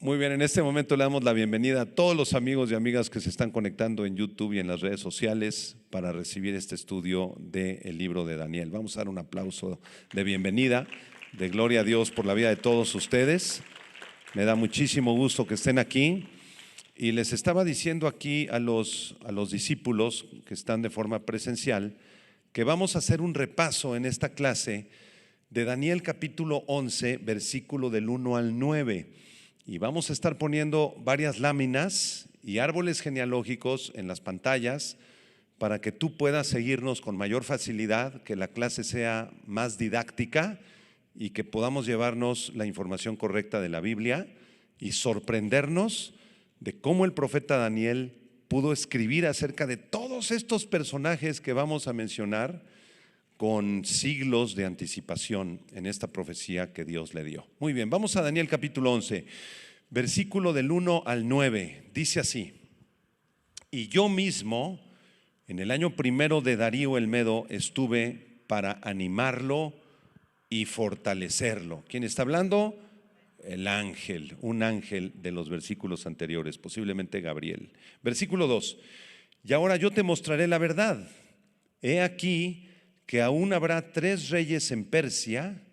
Muy bien, en este momento le damos la bienvenida a todos los amigos y amigas que se están conectando en YouTube y en las redes sociales para recibir este estudio del libro de Daniel. Vamos a dar un aplauso de bienvenida, de gloria a Dios por la vida de todos ustedes. Me da muchísimo gusto que estén aquí. Y les estaba diciendo aquí a los discípulos que están de forma presencial que vamos a hacer un repaso en esta clase de Daniel capítulo 11, versículo del 1 al 9. Y vamos a estar poniendo varias láminas y árboles genealógicos en las pantallas para que tú puedas seguirnos con mayor facilidad, que la clase sea más didáctica y que podamos llevarnos la información correcta de la Biblia y sorprendernos de cómo el profeta Daniel pudo escribir acerca de todos estos personajes que vamos a mencionar con siglos de anticipación en esta profecía que Dios le dio. Muy bien, vamos a Daniel capítulo 11, versículo del 1 al 9. Dice así: y yo mismo, en el año primero de Darío el Medo, estuve para animarlo y fortalecerlo. ¿Quién está hablando? El ángel, un ángel de los versículos anteriores, posiblemente Gabriel. Versículo 2: y ahora yo te mostraré la verdad. He aquí que aún habrá 3 reyes en Persia,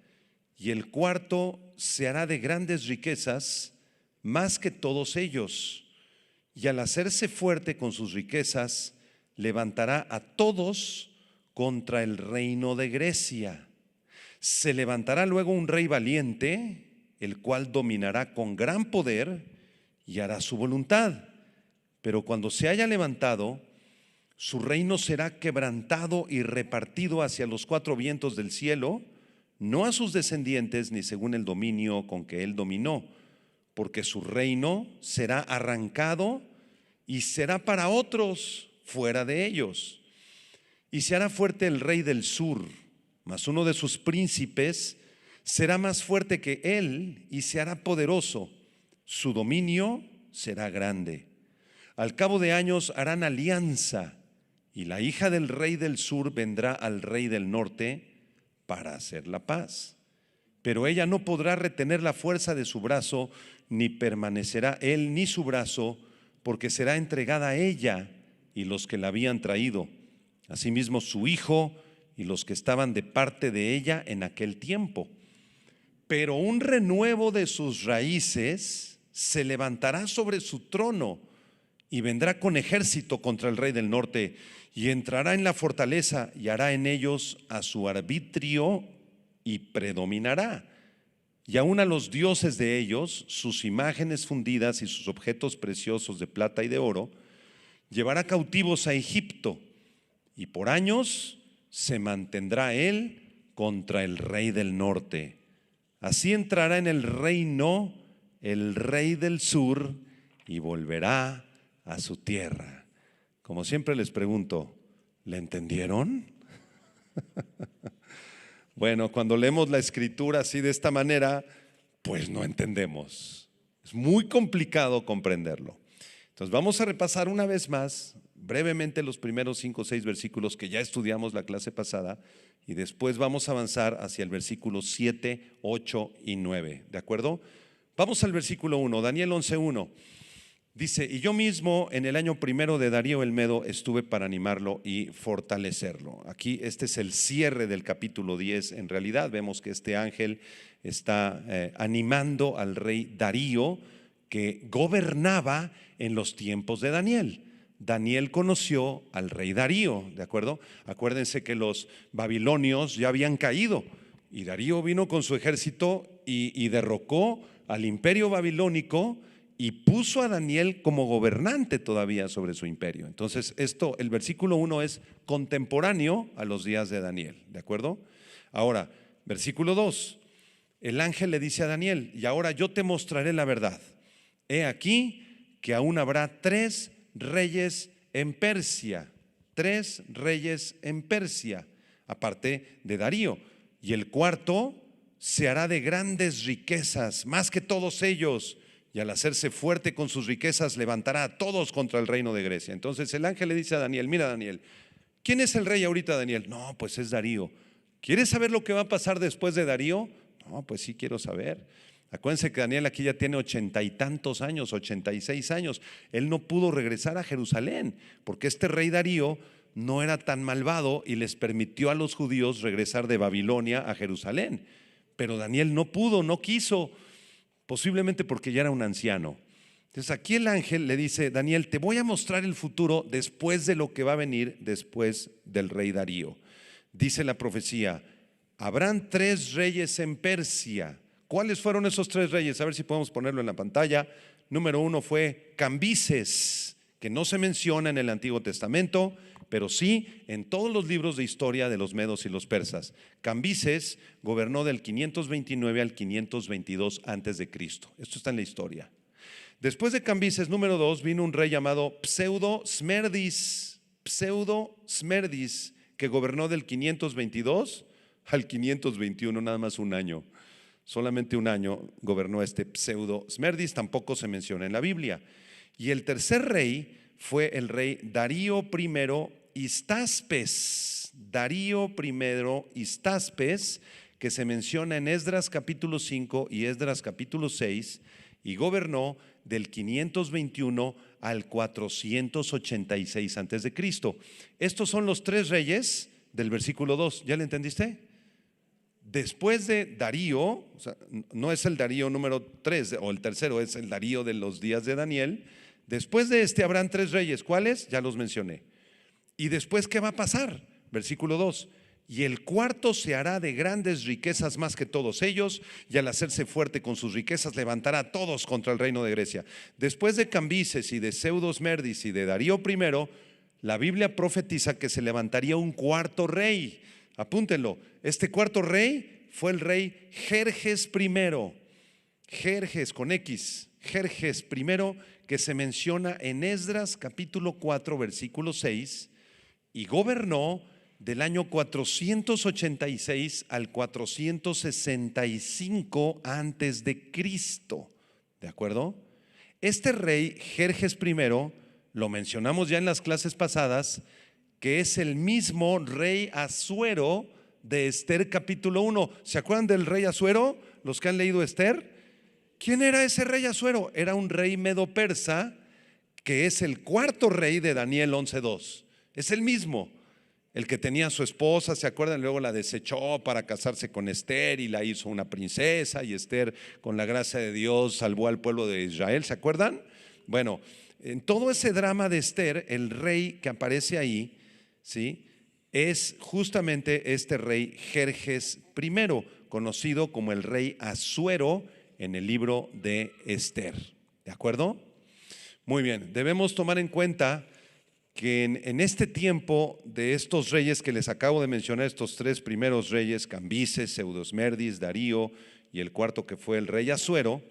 y el cuarto se hará de grandes riquezas, más que todos ellos, y al hacerse fuerte con sus riquezas, levantará a todos contra el reino de Grecia. Se levantará luego un rey valiente, el cual dominará con gran poder y hará su voluntad. Pero cuando se haya levantado, su reino será quebrantado y repartido hacia los 4 vientos del cielo, no a sus descendientes ni según el dominio con que él dominó, porque su reino será arrancado y será para otros fuera de ellos. Y se hará fuerte el rey del sur, mas uno de sus príncipes será más fuerte que él y se hará poderoso. Su dominio será grande. Al cabo de años harán alianza, y la hija del rey del sur vendrá al rey del norte para hacer la paz. Pero ella no podrá retener la fuerza de su brazo, ni permanecerá él ni su brazo, porque será entregada a ella y los que la habían traído, asimismo su hijo y los que estaban de parte de ella en aquel tiempo. Pero un renuevo de sus raíces se levantará sobre su trono y vendrá con ejército contra el rey del norte, y entrará en la fortaleza y hará en ellos a su arbitrio y predominará. Y aun a los dioses de ellos, sus imágenes fundidas y sus objetos preciosos de plata y de oro, llevará cautivos a Egipto, y por años se mantendrá él contra el rey del norte. Así entrará en el reino el rey del sur y volverá a su tierra. Como siempre les pregunto, ¿le entendieron? Bueno, cuando leemos la escritura así de esta manera, pues no entendemos. Es muy complicado comprenderlo. Entonces vamos a repasar una vez más brevemente los primeros 5 o 6 versículos que ya estudiamos la clase pasada, y después vamos a avanzar hacia el versículo 7, 8 y 9. ¿De acuerdo? Vamos al versículo 1, Daniel 11:1. Dice: y yo mismo en el año primero de Darío el Medo estuve para animarlo y fortalecerlo. Aquí este es el cierre del capítulo 10. En realidad vemos que este ángel está animando al rey Darío, que gobernaba en los tiempos de Daniel. Daniel conoció al rey Darío, ¿de acuerdo? Acuérdense que los babilonios ya habían caído y Darío vino con su ejército y derrocó al imperio babilónico y puso a Daniel como gobernante todavía sobre su imperio. Entonces el versículo 1 es contemporáneo a los días de Daniel, ¿de acuerdo? Ahora, versículo 2, el ángel le dice a Daniel: y ahora yo te mostraré la verdad. He aquí que aún habrá 3 reyes en Persia, 3 reyes en Persia, aparte de Darío, y el cuarto se hará de grandes riquezas, más que todos ellos, y al hacerse fuerte con sus riquezas levantará a todos contra el reino de Grecia. Entonces el ángel le dice a Daniel: mira, Daniel, ¿quién es el rey ahorita, Daniel? No, pues es Darío. ¿Quieres saber lo que va a pasar después de Darío? No, pues sí quiero saber. Acuérdense que Daniel aquí ya tiene 80 y tantos años, 86 años. Él no pudo regresar a Jerusalén porque este rey Darío no era tan malvado y les permitió a los judíos regresar de Babilonia a Jerusalén. Pero Daniel no pudo, no quiso, posiblemente porque ya era un anciano. Entonces aquí el ángel le dice: Daniel, te voy a mostrar el futuro después de lo que va a venir después del rey Darío. Dice la profecía: habrán 3 reyes en Persia. ¿Cuáles fueron esos 3 reyes? A ver si podemos ponerlo en la pantalla. Número 1 fue Cambises, que no se menciona en el Antiguo Testamento, pero sí en todos los libros de historia de los medos y los persas. Cambises gobernó del 529 al 522 antes de Cristo. Esto está en la historia. Después de Cambises, número 2, vino un rey llamado Pseudo-Smerdis, que gobernó del 522 al 521, nada más un año. Solamente un año gobernó este Pseudo-Smerdis, tampoco se menciona en la Biblia. Y el tercer rey fue el rey Darío I Histaspes. Darío I Histaspes, que se menciona en Esdras capítulo 5 y Esdras capítulo 6, y gobernó del 521 al 486 antes de Cristo. Estos son los 3 reyes del versículo 2. ¿Ya le entendiste? Después de Darío, o sea, no es el Darío número 3 o el tercero, es el Darío de los días de Daniel. Después de este habrán 3 reyes. ¿Cuáles? Ya los mencioné. ¿Y después qué va a pasar? Versículo 2: y el cuarto se hará de grandes riquezas más que todos ellos, y al hacerse fuerte con sus riquezas levantará a todos contra el reino de Grecia. Después de Cambises y de Pseudo-Smerdis y de Darío I, la Biblia profetiza que se levantaría un cuarto rey. Apúntenlo: este cuarto rey fue el rey Jerjes I. Jerjes con X, Jerjes I, que se menciona en Esdras capítulo 4 versículo 6, y gobernó del año 486 al 465 antes de Cristo. ¿De acuerdo? Este rey Jerjes I, lo mencionamos ya en las clases pasadas, que es el mismo rey Asuero de Esther capítulo 1. ¿Se acuerdan del rey Asuero? Los que han leído Esther. ¿Quién era ese rey Asuero? Era un rey medo-persa, que es el cuarto rey de Daniel 11:2. Es el mismo, el que tenía a su esposa, ¿se acuerdan? Luego la desechó para casarse con Esther y la hizo una princesa, y Esther, con la gracia de Dios, salvó al pueblo de Israel. ¿Se acuerdan? Bueno, en todo ese drama de Esther, el rey que aparece ahí, ¿sí?, es justamente este rey Jerjes I, conocido como el rey Asuero en el libro de Esther. ¿De acuerdo? Muy bien, debemos tomar en cuenta que en este tiempo de estos reyes que les acabo de mencionar, estos 3 primeros reyes, Cambises, Pseudo-Smerdis, Darío y el cuarto que fue el rey Asuero,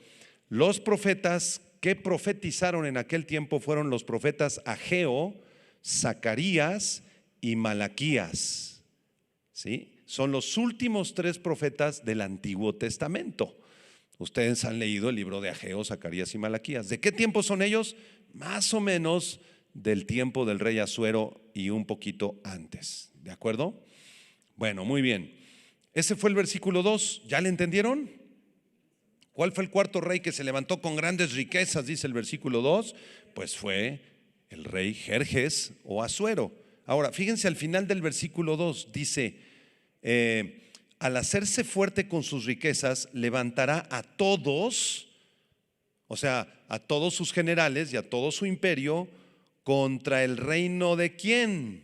los profetas que profetizaron en aquel tiempo fueron los profetas Ageo, Zacarías y Malaquías. ¿Sí? Son los últimos 3 profetas del Antiguo Testamento. Ustedes han leído el libro de Ageo, Zacarías y Malaquías. ¿De qué tiempo son ellos? Más o menos del tiempo del rey Asuero y un poquito antes. ¿De acuerdo? Bueno, muy bien. Ese fue el versículo 2. ¿Ya le entendieron? ¿Cuál fue el cuarto rey que se levantó con grandes riquezas? Dice el versículo 2. Pues fue el rey Jerjes o Asuero. Ahora, fíjense al final del versículo 2. Dice: al hacerse fuerte con sus riquezas, levantará a todos, o sea, a todos sus generales y a todo su imperio, contra el reino de ¿quién?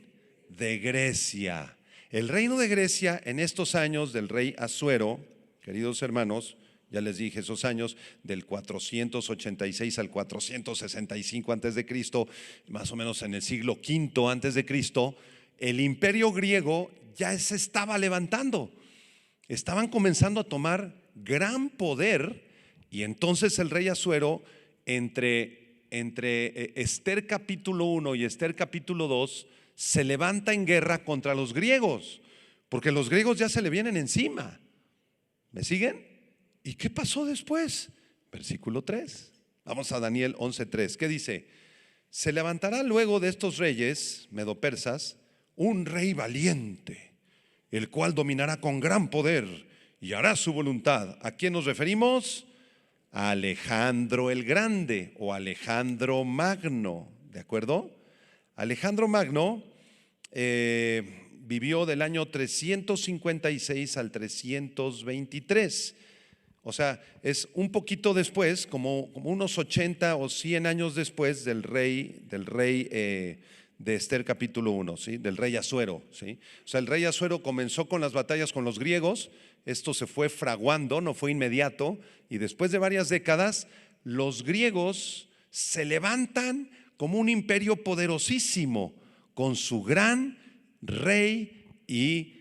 De Grecia. El reino de Grecia en estos años del rey Asuero, queridos hermanos, ya les dije esos años, del 486 al 465 antes de Cristo, más o menos en el siglo V antes de Cristo, el imperio griego ya se estaba levantando. Estaban comenzando a tomar gran poder, y entonces el rey Asuero, entre Esther capítulo 1 y Esther capítulo 2, se levanta en guerra contra los griegos, porque los griegos ya se le vienen encima. ¿Me siguen? ¿Y qué pasó después? Versículo 3. Vamos a Daniel 11:3. ¿Qué dice? Se levantará luego de estos reyes medopersas un rey valiente, el cual dominará con gran poder y hará su voluntad. ¿A quién nos referimos? a Alejandro el Grande o Alejandro Magno, ¿de acuerdo? Alejandro Magno vivió del año 356 al 323. O sea, es un poquito después, como unos 80 o 100 años después del rey de Esther capítulo 1, ¿sí? Del rey Asuero, ¿sí? O sea, el rey Asuero comenzó con las batallas con los griegos, esto se fue fraguando, no fue inmediato, y después de varias décadas, los griegos se levantan como un imperio poderosísimo, con su gran rey y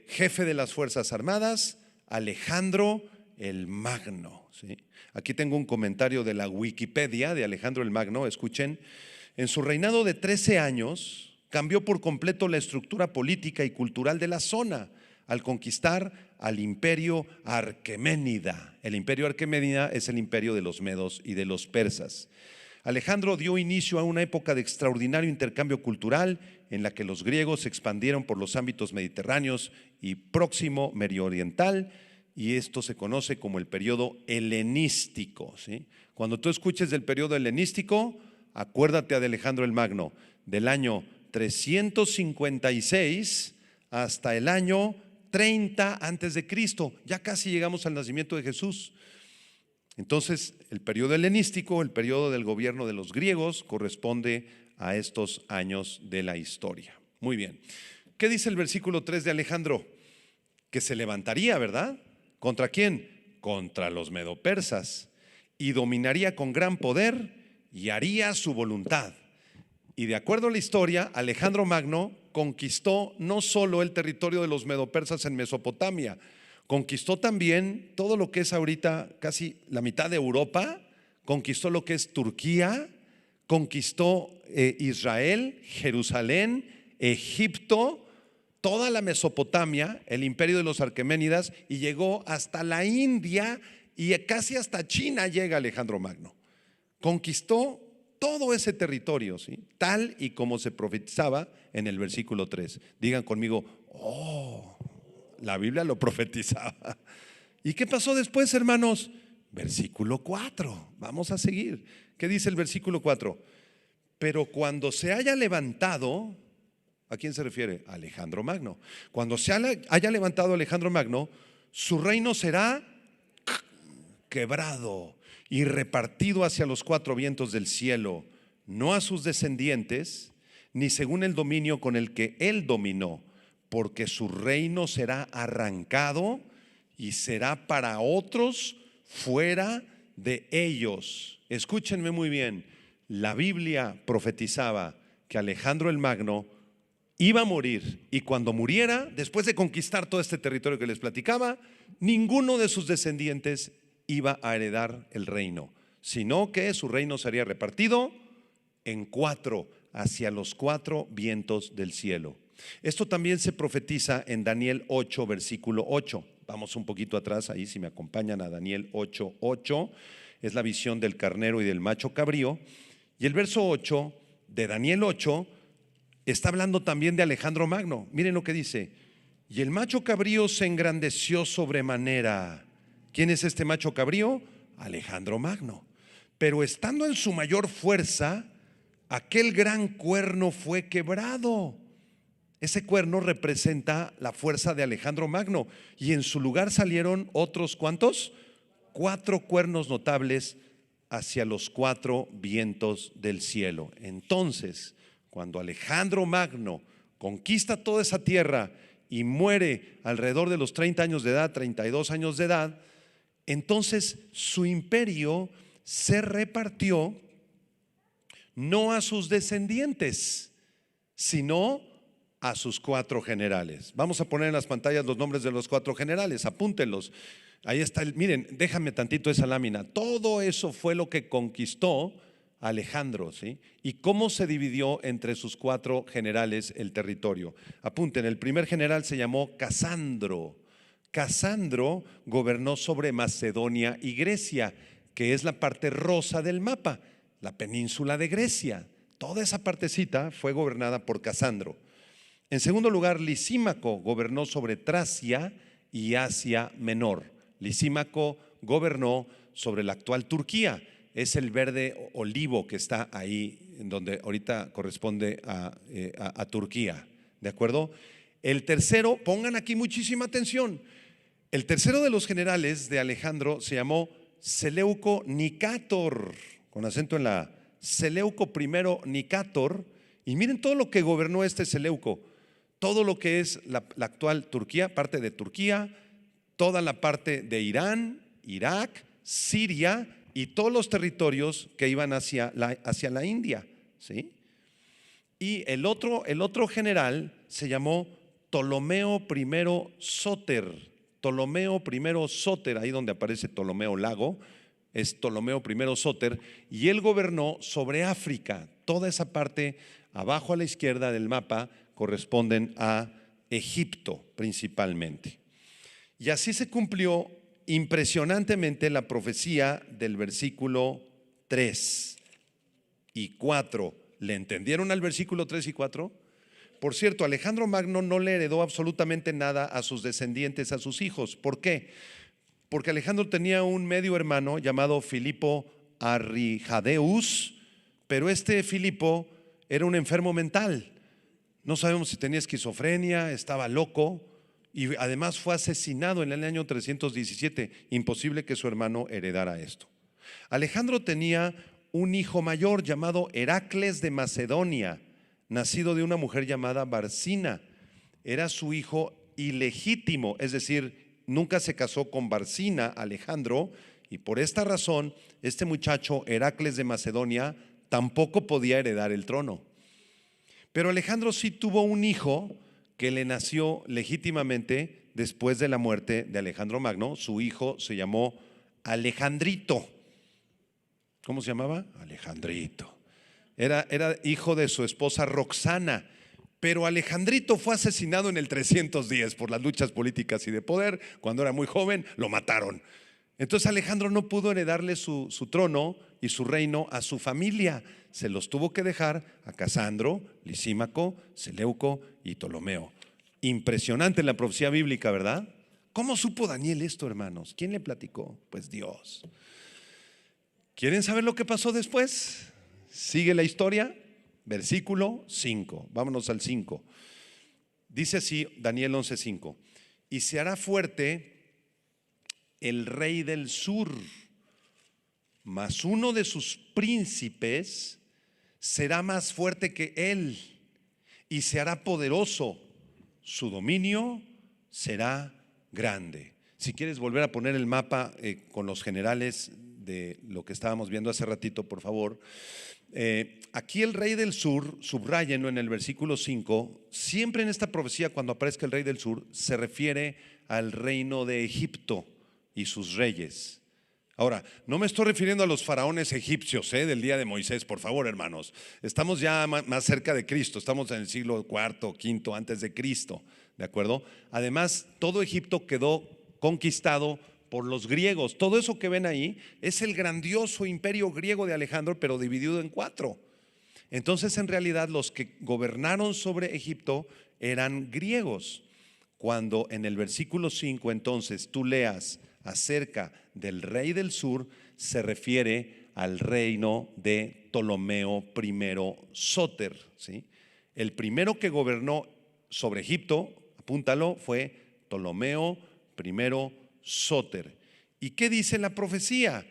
jefe de las Fuerzas Armadas, Alejandro el Magno, ¿sí? Aquí tengo un comentario de la Wikipedia de Alejandro el Magno, escuchen. En su reinado de 13 años cambió por completo la estructura política y cultural de la zona al conquistar al imperio Arqueménida. El imperio Arqueménida es el imperio de los medos y de los persas. Alejandro dio inicio a una época de extraordinario intercambio cultural en la que los griegos se expandieron por los ámbitos mediterráneos y próximo medio oriental, y esto se conoce como el periodo helenístico, ¿sí? Cuando tú escuches del periodo helenístico, acuérdate de Alejandro el Magno, del año 356 hasta el año 30 antes de Cristo. Ya casi llegamos al nacimiento de Jesús. Entonces, el periodo helenístico, el periodo del gobierno de los griegos, corresponde a estos años de la historia. Muy bien. ¿Qué dice el versículo 3 de Alejandro? Que se levantaría, ¿verdad? ¿Contra quién? Contra los medopersas, y dominaría con gran poder y haría su voluntad. Y de acuerdo a la historia, Alejandro Magno conquistó no solo el territorio de los medopersas en Mesopotamia, conquistó también todo lo que es ahorita casi la mitad de Europa, conquistó lo que es Turquía, conquistó Israel, Jerusalén, Egipto, toda la Mesopotamia, el imperio de los Arqueménidas, y llegó hasta la India y casi hasta China llega Alejandro Magno. Conquistó todo ese territorio, ¿sí? Tal y como se profetizaba en el versículo 3. Digan conmigo, oh, la Biblia lo profetizaba. ¿Y qué pasó después, hermanos? Versículo 4, vamos a seguir. ¿Qué dice el versículo 4? Pero cuando se haya levantado, ¿a quién se refiere? A Alejandro Magno. Cuando se haya levantado Alejandro Magno, su reino será quebrado y repartido hacia los cuatro vientos del cielo, no a sus descendientes, ni según el dominio con el que él dominó, porque su reino será arrancado y será para otros fuera de ellos. Escúchenme muy bien, la Biblia profetizaba que Alejandro el Magno iba a morir, y cuando muriera, después de conquistar todo este territorio que les platicaba, ninguno de sus descendientes iba a heredar el reino, sino que su reino sería repartido en cuatro, hacia los cuatro vientos del cielo. Esto también se profetiza en Daniel 8, versículo 8. Vamos un poquito atrás ahí, si me acompañan a Daniel 8, 8. Es la visión del carnero y del macho cabrío. Y el verso 8 de Daniel 8 está hablando también de Alejandro Magno. Miren lo que dice: y el macho cabrío se engrandeció sobremanera. ¿Quién es este macho cabrío? Alejandro Magno. Pero estando en su mayor fuerza, aquel gran cuerno fue quebrado. Ese cuerno representa la fuerza de Alejandro Magno, y en su lugar salieron otros, ¿cuántos? 4 cuernos notables hacia los 4 vientos del cielo. Entonces, cuando Alejandro Magno conquista toda esa tierra y muere alrededor de los 30 años de edad, 32 años de edad, entonces su imperio se repartió no a sus descendientes, sino a sus 4 generales. Vamos a poner en las pantallas los nombres de los 4 generales, apúntenlos. Ahí está, miren, déjame tantito esa lámina. Todo eso fue lo que conquistó Alejandro, ¿sí? Y cómo se dividió entre sus 4 generales el territorio. Apunten, el primer general se llamó Casandro. Casandro gobernó sobre Macedonia y Grecia, que es la parte rosa del mapa, la península de Grecia. Toda esa partecita fue gobernada por Casandro. En segundo lugar, Lisímaco gobernó sobre Tracia y Asia Menor. Lisímaco gobernó sobre la actual Turquía. Es el verde olivo que está ahí, en donde ahorita corresponde a Turquía, ¿de acuerdo? El tercero, pongan aquí muchísima atención, el tercero de los generales de Alejandro se llamó Seleuco Nicátor, con acento en la A. Seleuco primero Nicátor, y miren todo lo que gobernó este Seleuco, todo lo que es la actual Turquía, parte de Turquía, toda la parte de Irán, Irak, Siria y todos los territorios que iban hacia la India, ¿sí? Y el otro general se llamó Ptolomeo I Sóter. Ptolomeo I Sóter, ahí donde aparece Ptolomeo Lago, es Ptolomeo I Sóter, y él gobernó sobre África. Toda esa parte abajo a la izquierda del mapa corresponden a Egipto principalmente. Y así se cumplió impresionantemente la profecía del versículo 3 y 4. ¿Le entendieron al versículo 3 y 4? Por cierto, Alejandro Magno no le heredó absolutamente nada a sus descendientes, a sus hijos. ¿Por qué? Porque Alejandro tenía un medio hermano llamado Filipo Arrijadeus, pero este Filipo era un enfermo mental. No sabemos si tenía esquizofrenia, estaba loco y además fue asesinado en el año 317. Imposible que su hermano heredara esto. Alejandro tenía un hijo mayor llamado Heracles de Macedonia, nacido de una mujer llamada Barsina. Era su hijo ilegítimo, es decir, nunca se casó con Barsina, Alejandro, y por esta razón este muchacho Heracles de Macedonia tampoco podía heredar el trono. Pero Alejandro sí tuvo un hijo que le nació legítimamente después de la muerte de Alejandro Magno. Su hijo se llamó Alejandrito. ¿Cómo se llamaba? Alejandrito. Era hijo de su esposa Roxana, pero Alejandrito fue asesinado en el 310 por las luchas políticas y de poder. Cuando era muy joven lo mataron. Entonces Alejandro no pudo heredarle su trono y su reino a su familia. Se los tuvo que dejar a Casandro, Lisímaco, Seleuco y Ptolomeo. Impresionante la profecía bíblica, ¿verdad? ¿Cómo supo Daniel esto, hermanos? ¿Quién le platicó? Pues Dios. ¿Quieren saber lo que pasó después? Sigue la historia, versículo 5. Vámonos al 5. Dice así Daniel 11:5. Y se hará fuerte el rey del sur, mas uno de sus príncipes será más fuerte que él y se hará poderoso. Su dominio será grande. Si quieres volver a poner el mapa con los generales de lo que estábamos viendo hace ratito, por favor. Aquí el rey del sur, subrayenlo en el versículo 5, siempre en esta profecía cuando aparezca el rey del sur se refiere al reino de Egipto y sus reyes. Ahora, no me estoy refiriendo a los faraones egipcios del día de Moisés, por favor, hermanos. Estamos ya más cerca de Cristo, estamos en el siglo IV, V antes de Cristo, ¿de acuerdo? Además, todo Egipto quedó conquistado por los griegos. Todo eso que ven ahí es el grandioso imperio griego de Alejandro, pero dividido en 4. Entonces, en realidad, los que gobernaron sobre Egipto eran griegos. Cuando en el versículo 5 entonces tú leas acerca del rey del sur, se refiere al reino de Ptolomeo I Sóter, ¿sí? El primero que gobernó sobre Egipto, apúntalo, fue Ptolomeo I Sóter. ¿Y qué dice la profecía?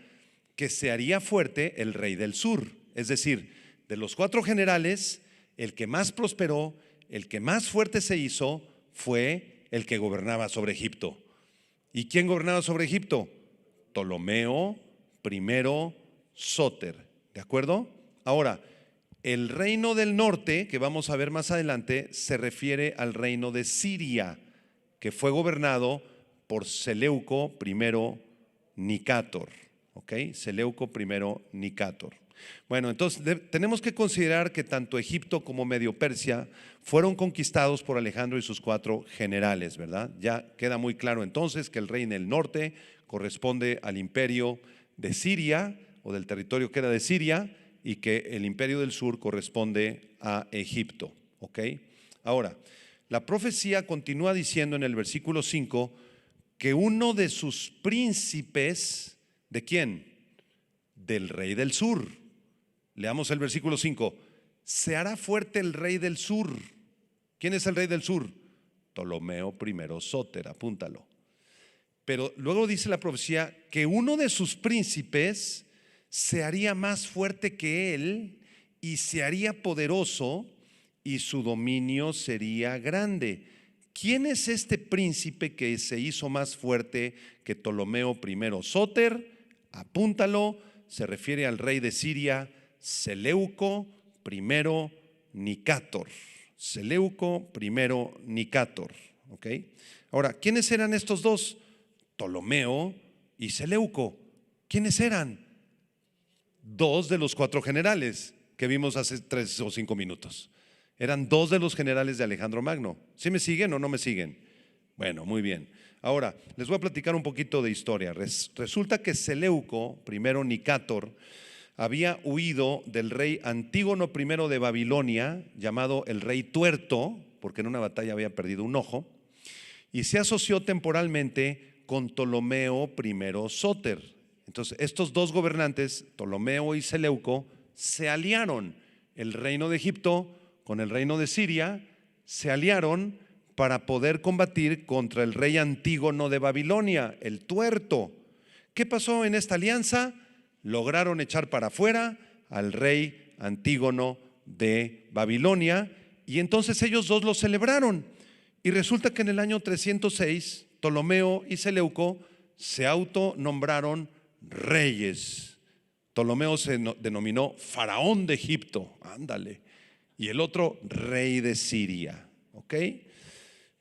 Que se haría fuerte el rey del sur. Es decir, de los 4 generales, el que más prosperó, el que más fuerte se hizo, fue el que gobernaba sobre Egipto. ¿Y quién gobernaba sobre Egipto? Ptolomeo I Sóter. ¿De acuerdo? Ahora, el reino del norte, que vamos a ver más adelante, se refiere al reino de Siria, que fue gobernado por Seleuco I Nicátor. ¿Ok? Seleuco I Nicátor. Bueno, entonces tenemos que considerar que tanto Egipto como Medio Persia fueron conquistados por Alejandro y sus 4 generales, ¿verdad? Ya queda muy claro entonces que el reino del norte corresponde al imperio de Siria o del territorio que era de Siria y que el imperio del sur corresponde a Egipto, ¿ok? Ahora, la profecía continúa diciendo en el versículo 5 que uno de sus príncipes ¿De quién? Del rey del sur. Leamos el versículo 5. Se hará fuerte el rey del sur. ¿Quién es el rey del sur? Ptolomeo I Sóter, apúntalo. Pero luego dice la profecía que uno de sus príncipes se haría más fuerte que él y se haría poderoso y su dominio sería grande. ¿Quién es este príncipe que se hizo más fuerte que Ptolomeo I Sóter? Apúntalo, se refiere al rey de Siria, Seleuco I Nicátor. Seleuco I Nicátor. ¿Ok? Ahora, ¿quiénes eran estos dos? Ptolomeo y Seleuco. ¿Quiénes eran? Dos de los 4 generales que vimos hace 3 o 5 minutos. Eran 2 de los generales de Alejandro Magno. ¿Sí me siguen o no me siguen? Bueno, muy bien. Ahora, les voy a platicar un poquito de historia. Resulta que Seleuco I Nicátor había huido del rey Antígono I de Babilonia, llamado el rey tuerto, porque en una batalla había perdido un ojo, y se asoció temporalmente con Ptolomeo I Sóter. Entonces, estos 2 gobernantes, Ptolomeo y Seleuco, se aliaron. El reino de Egipto con el reino de Siria se aliaron para poder combatir contra el rey Antígono de Babilonia, el tuerto. ¿Qué pasó en esta alianza? Lograron echar para afuera al rey Antígono de Babilonia, y entonces ellos 2 lo celebraron. Y resulta que en el año 306 Ptolomeo y Seleuco se autonombraron reyes. Ptolomeo se denominó faraón de Egipto, ándale, y el otro rey de Siria. ¿Ok?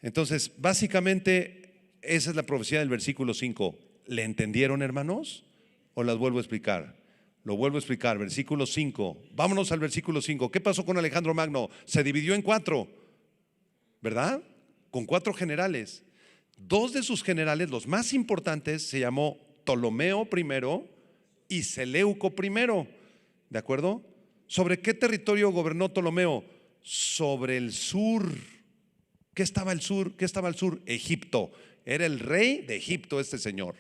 Entonces, básicamente esa es la profecía del versículo 5. ¿Le entendieron, hermanos? ¿O las vuelvo a explicar? Lo vuelvo a explicar, versículo 5. Vámonos al versículo 5. ¿Qué pasó con Alejandro Magno? Se dividió en 4, ¿verdad? Con 4 generales. 2 de sus generales, los más importantes, se llamó Ptolomeo I y Seleuco I. ¿De acuerdo? ¿Sobre qué territorio gobernó Ptolomeo? Sobre el sur. ¿Qué estaba al sur? ¿Qué estaba al sur? Egipto. Era el rey de Egipto este señor.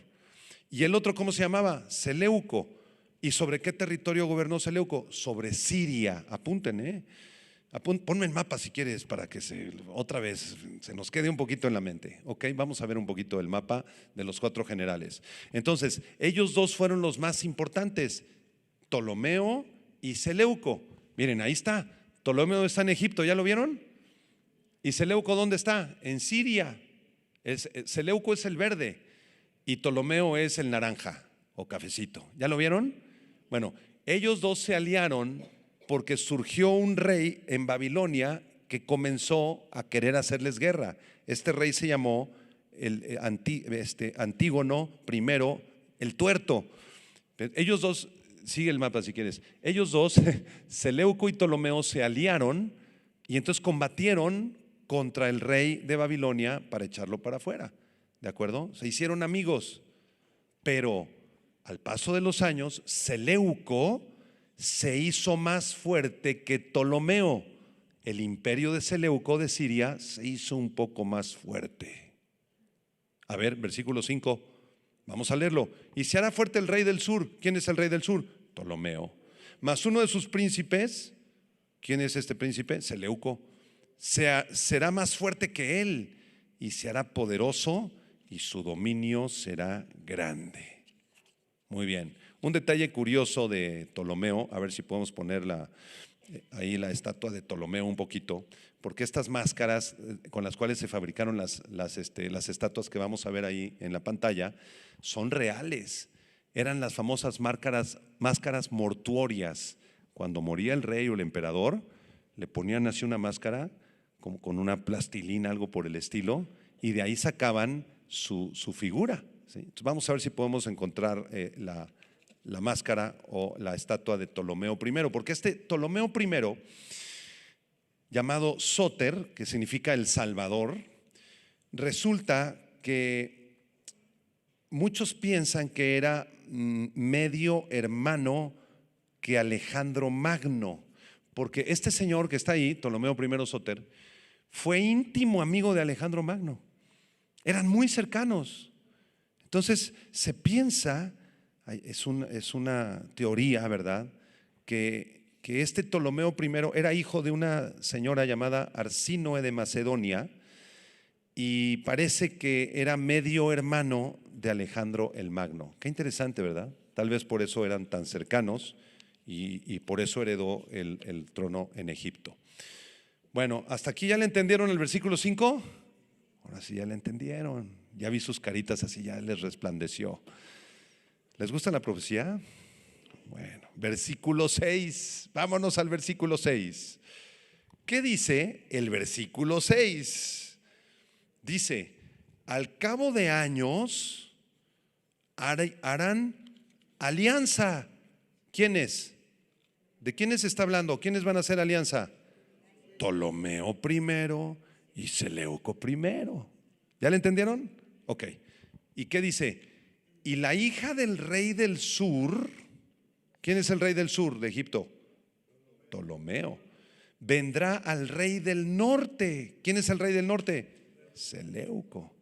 ¿Y el otro cómo se llamaba? Seleuco. ¿Y sobre qué territorio gobernó Seleuco? Sobre Siria. Apunten, ponme el mapa si quieres para que otra vez se nos quede un poquito en la mente. Ok, vamos a ver un poquito el mapa de los 4 generales. Entonces, ellos 2 fueron los más importantes, Ptolomeo y Seleuco. Miren, ahí está. Ptolomeo está en Egipto, ¿ya lo vieron? ¿Y Seleuco dónde está? En Siria. Seleuco es el verde y Ptolomeo es el naranja o cafecito. ¿Ya lo vieron? Bueno, ellos 2 se aliaron porque surgió un rey en Babilonia que comenzó a querer hacerles guerra. Este rey se llamó Antígono I el tuerto. Ellos 2, sigue el mapa si quieres. Ellos 2, Seleuco y Ptolomeo, se aliaron y entonces combatieron contra el rey de Babilonia para echarlo para afuera. ¿De acuerdo? Se hicieron amigos. Pero al paso de los años, Seleuco se hizo más fuerte que Ptolomeo. El imperio de Seleuco de Siria se hizo un poco más fuerte. A ver, versículo 5, vamos a leerlo. Y se hará fuerte el rey del sur. ¿Quién es el rey del sur? Ptolomeo. Mas uno de sus príncipes, ¿quién es este príncipe? Seleuco. Será más fuerte que él y se hará poderoso y su dominio será grande. Muy bien. Un detalle curioso de Ptolomeo, a ver si podemos poner ahí la estatua de Ptolomeo un poquito, porque estas máscaras con las cuales se fabricaron las estatuas que vamos a ver ahí en la pantalla son reales. Eran las famosas máscaras mortuorias. Cuando moría el rey o el emperador, le ponían así una máscara como con una plastilina, algo por el estilo, y de ahí sacaban su figura, ¿sí? Entonces vamos a ver si podemos encontrar la máscara o la estatua de Ptolomeo I, porque este Ptolomeo I, llamado Sóter, que significa el Salvador, resulta que muchos piensan que era medio hermano que Alejandro Magno, porque este señor que está ahí, Ptolomeo I Sóter, fue íntimo amigo de Alejandro Magno. Eran muy cercanos. Entonces se piensa, Es una teoría, ¿verdad? Que este Ptolomeo I era hijo de una señora llamada Arsínoe de Macedonia y parece que era medio hermano de Alejandro el Magno. Qué interesante, ¿verdad? Tal vez por eso eran tan cercanos y por eso heredó el trono en Egipto. Bueno, ¿hasta aquí ya le entendieron el versículo 5? Ahora sí ya le entendieron. Ya vi sus caritas así, ya les resplandeció. ¿Les gusta la profecía? Bueno, versículo 6. Vámonos al versículo 6. ¿Qué dice el versículo 6? Dice, al cabo de años harán alianza. ¿Quiénes? ¿De quiénes está hablando? ¿Quiénes van a hacer alianza? Ptolomeo I y Seleuco I. ¿Ya le entendieron? Ok. ¿Y qué dice? Y la hija del rey del sur, ¿quién es el rey del sur de Egipto? Ptolomeo. Vendrá al rey del norte. ¿Quién es el rey del norte? Seleuco.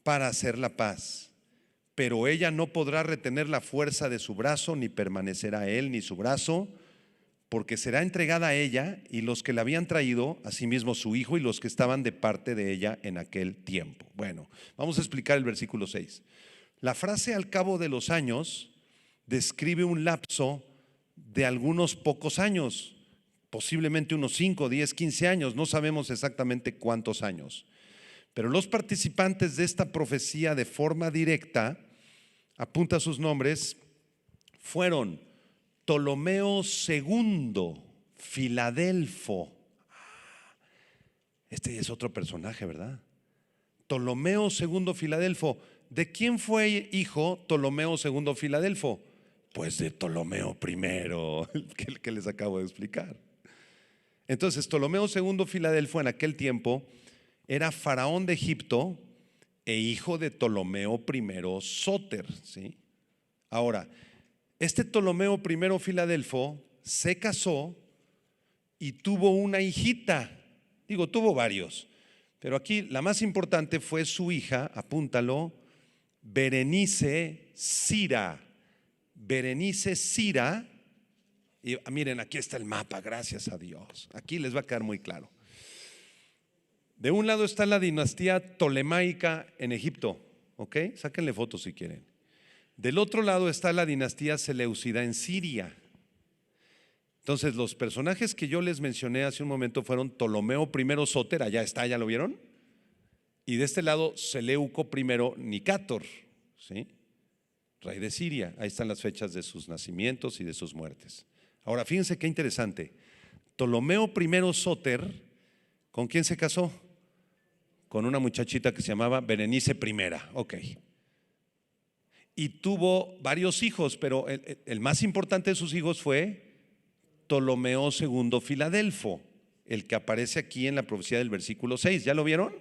Para hacer la paz. Pero ella no podrá retener la fuerza de su brazo, ni permanecerá él ni su brazo, porque será entregada a ella y los que la habían traído, asimismo su hijo y los que estaban de parte de ella en aquel tiempo. Bueno, vamos a explicar el versículo 6. La frase al cabo de los años describe un lapso de algunos pocos años, posiblemente unos 5, 10, 15 años, no sabemos exactamente cuántos años. Pero los participantes de esta profecía de forma directa, apunta sus nombres, fueron Ptolomeo II, Filadelfo. Este es otro personaje, ¿verdad? Ptolomeo II, Filadelfo. ¿De quién fue hijo Ptolomeo II, Filadelfo? Pues de Ptolomeo I, que les acabo de explicar. Entonces, Ptolomeo II, Filadelfo en aquel tiempo era faraón de Egipto e hijo de Ptolomeo I, Sóter, ¿sí? Ahora, este Ptolomeo I, Filadelfo se casó y tuvo una hijita. Digo, tuvo varios, pero aquí la más importante fue su hija, apúntalo, Berenice Sira. Berenice Sira, y miren, aquí está el mapa, gracias a Dios. Aquí les va a quedar muy claro. De un lado está la dinastía tolemaica en Egipto, ¿ok? Sáquenle fotos si quieren. Del otro lado está la dinastía seleucida en Siria. Entonces los personajes que yo les mencioné hace un momento fueron Ptolomeo I, Sóter, allá está, ¿ya lo vieron? Y de este lado Seleuco I, Nicátor, ¿sí? Rey de Siria. Ahí están las fechas de sus nacimientos y de sus muertes. Ahora fíjense qué interesante. Ptolomeo I, Sóter, ¿con quién se casó? Con una muchachita que se llamaba Berenice I, ok. Y tuvo varios hijos, pero el más importante de sus hijos fue Ptolomeo II, Filadelfo, el que aparece aquí en la profecía del versículo 6. ¿Ya lo vieron?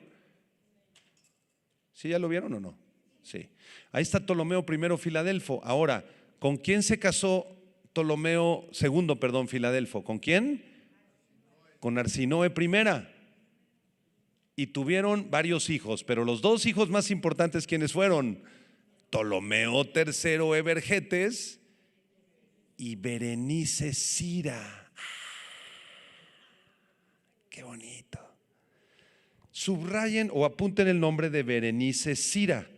¿Sí ya lo vieron o no? Sí. Ahí está Ptolomeo I, Filadelfo. Ahora, ¿con quién se casó Ptolomeo II, Filadelfo? ¿Con quién? Con Arsínoe I. Y tuvieron varios hijos, pero los dos hijos más importantes, ¿quiénes fueron? Ptolomeo III, Evergetes y Berenice Sira. Qué bonito. Subrayen o apunten el nombre de Berenice Sira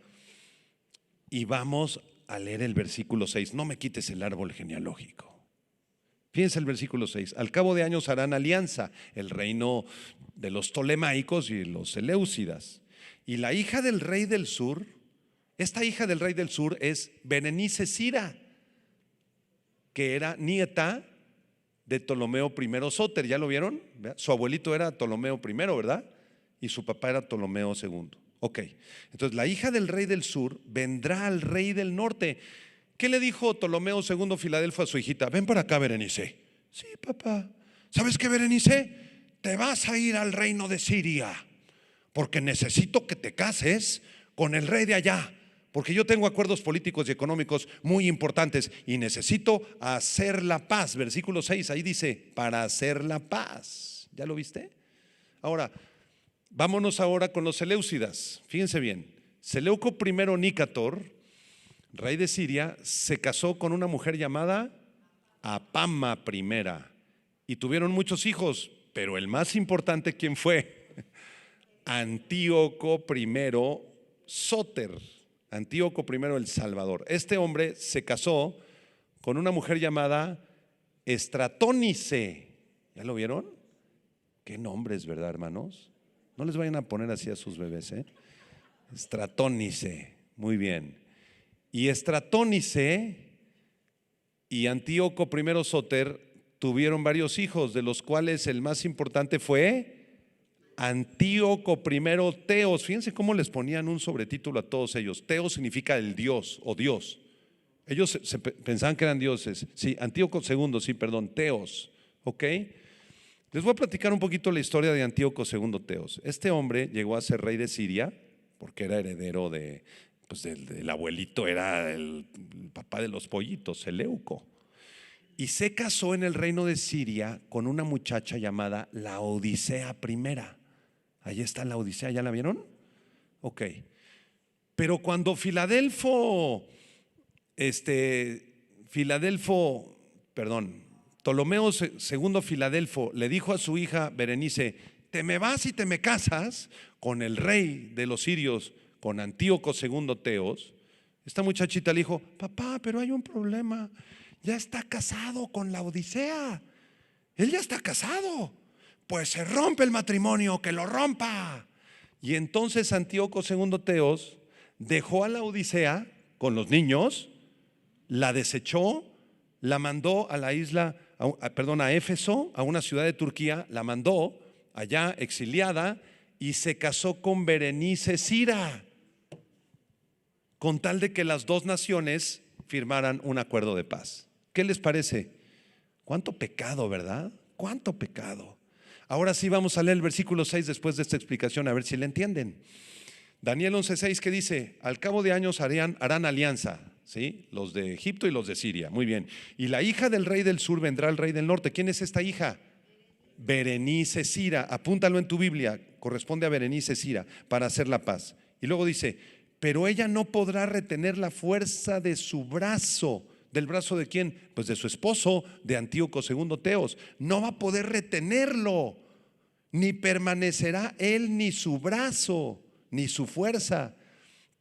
y vamos a leer el versículo 6. No me quites el árbol genealógico. Fíjense el versículo 6. Al cabo de años harán alianza, el reino de los tolemaicos y los seleucidas. Y la hija del rey del sur, esta hija del rey del sur es Berenice Sira, que era nieta de Ptolomeo I, Sóter. ¿Ya lo vieron? Su abuelito era Ptolomeo I, ¿verdad? Y su papá era Ptolomeo II. Ok, entonces la hija del rey del sur vendrá al rey del norte. ¿Qué le dijo Ptolomeo II, Filadelfo a su hijita? Ven para acá, Berenice. Sí, papá. ¿Sabes qué, Berenice? Te vas a ir al reino de Siria porque necesito que te cases con el rey de allá, porque yo tengo acuerdos políticos y económicos muy importantes y necesito hacer la paz. Versículo 6, ahí dice, para hacer la paz. ¿Ya lo viste? Ahora, vámonos ahora con los seleucidas. Fíjense bien, Seleuco I, Nicátor rey de Siria, se casó con una mujer llamada Apama I y tuvieron muchos hijos, pero el más importante, ¿quién fue? Antíoco I Sóter, Antíoco I el Salvador. Este hombre se casó con una mujer llamada Estratónice. ¿Ya lo vieron? Qué nombres, ¿verdad, hermanos? No les vayan a poner así a sus bebés, ¿eh? Estratónice, muy bien. Y Estratónice y Antíoco I Sóter tuvieron varios hijos, de los cuales el más importante fue Antíoco I Teos. Fíjense cómo les ponían un sobretítulo a todos ellos. Teos significa el Dios o Dios. Ellos pensaban que eran dioses. Sí, Antíoco II, sí, perdón, Teos. ¿Ok? Les voy a platicar un poquito la historia de Antíoco II Teos. Este hombre llegó a ser rey de Siria porque era heredero del abuelito, era el papá de los pollitos, Seleuco. Y se casó en el reino de Siria con una muchacha llamada Laodicea I. Ahí está Laodicea, ¿ya la vieron? Ok. Pero cuando Ptolomeo II Filadelfo le dijo a su hija Berenice: te me vas y te me casas con el rey de los sirios, con Antíoco II Teos. Esta muchachita le dijo: papá, pero hay un problema, ya está casado con Laodicea, él ya está casado, pues se rompe el matrimonio, que lo rompa. Y entonces Antíoco II Teos dejó a Laodicea con los niños, la desechó, la mandó a la isla, a Éfeso, a una ciudad de Turquía, la mandó allá exiliada y se casó con Berenice Sira, con tal de que las dos naciones firmaran un acuerdo de paz. ¿Qué les parece? Cuánto pecado, ¿verdad? Cuánto pecado. Ahora sí vamos a leer el versículo 6 después de esta explicación, a ver si le entienden. Daniel 11:6, ¿qué dice? Al cabo de años harán alianza, ¿sí? Los de Egipto y los de Siria. Muy bien. Y la hija del rey del sur vendrá al rey del norte. ¿Quién es esta hija? Berenice Sira. Apúntalo en tu Biblia, corresponde a Berenice Sira, para hacer la paz. Y luego dice: pero ella no podrá retener la fuerza de su brazo. ¿Del brazo de quién? Pues de su esposo, de Antíoco II Teos. No va a poder retenerlo, ni permanecerá él ni su brazo, ni su fuerza,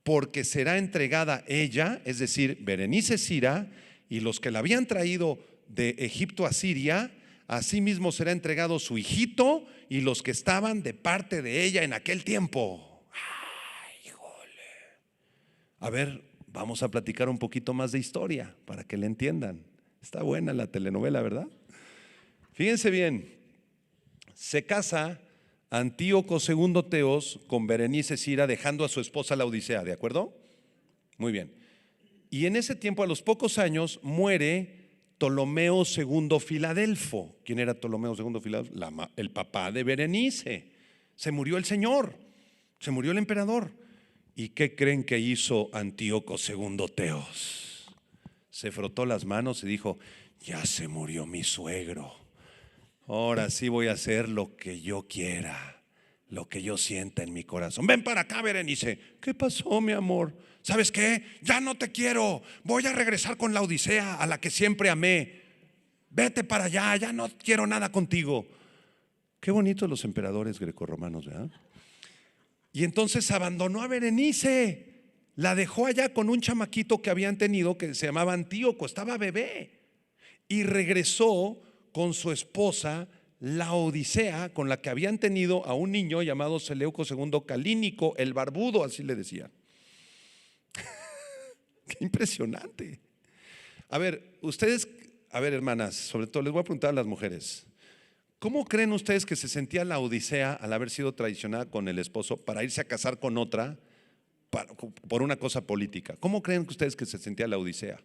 porque será entregada ella, es decir, Berenice Sira, y los que la habían traído de Egipto a Siria. Asimismo será entregado su hijito y los que estaban de parte de ella en aquel tiempo. Ay, híjole. A ver, vamos a platicar un poquito más de historia para que le entiendan. Está buena la telenovela, ¿verdad? Fíjense bien, se casa Antíoco II Teos con Berenice Sira, dejando a su esposa Laodicea, ¿de acuerdo? Muy bien. Y en ese tiempo, a los pocos años, muere Ptolomeo II Filadelfo. ¿Quién era Ptolomeo II Filadelfo? El papá de Berenice. Se murió el señor, se murió el emperador. ¿Y qué creen que hizo Antíoco II Teos? Se frotó las manos y dijo: ya se murió mi suegro, ahora sí voy a hacer lo que yo quiera, lo que yo sienta en mi corazón. Ven para acá, Berenice. ¿Qué pasó, mi amor? ¿Sabes qué? Ya no te quiero, voy a regresar con Laodicea, a la que siempre amé. Vete para allá, ya no quiero nada contigo. Qué bonitos los emperadores grecorromanos, ¿verdad? Y entonces abandonó a Berenice, la dejó allá con un chamaquito que habían tenido que se llamaba Antíoco, estaba bebé, y regresó con su esposa Laodicea, con la que habían tenido a un niño llamado Seleuco II Calínico, el barbudo, así le decían. Qué impresionante. A ver, hermanas, sobre todo les voy a preguntar a las mujeres: ¿cómo creen ustedes que se sentía Laodicea al haber sido traicionada con el esposo para irse a casar con otra por una cosa política? ¿Cómo creen ustedes que se sentía Laodicea?